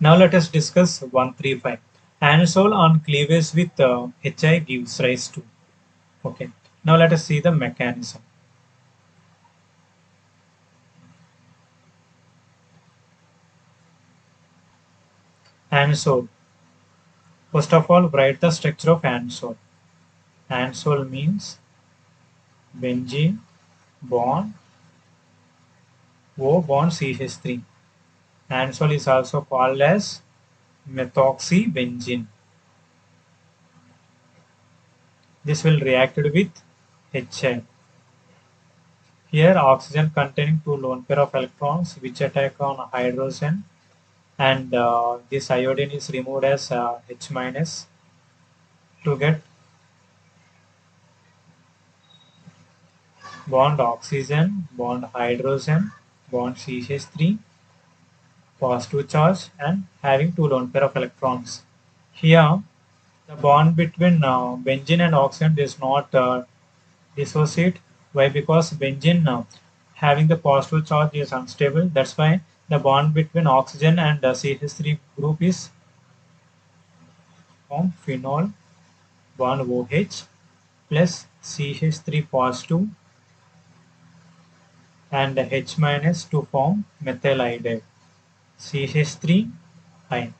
Now let us discuss 135. Anisole on cleavage with HI gives rise to. Okay. Now let us see the mechanism. Anisole. First of all, write the structure of anisole. Anisole means benzene bond O bond CH3. Anisole is also called as methoxybenzene. This will react with HI. Here oxygen containing two lone pair of electrons which attack on hydrogen, and this iodine is removed as H minus to get bond oxygen, bond hydrogen, bond CH3, positive charge, and having two lone pair of electrons. Here the bond between benzene and oxygen does not dissociate. Why? Because benzene having the positive charge is unstable. That's why the bond between oxygen and the CH3 group is form phenol bond OH plus CH3 positive and H minus to form methyl iodide CH3 ion.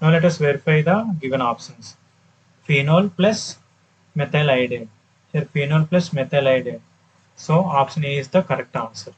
Now let us verify the given options. Phenol plus methyl iodide. Here phenol plus methyl iodide. So option A is the correct answer.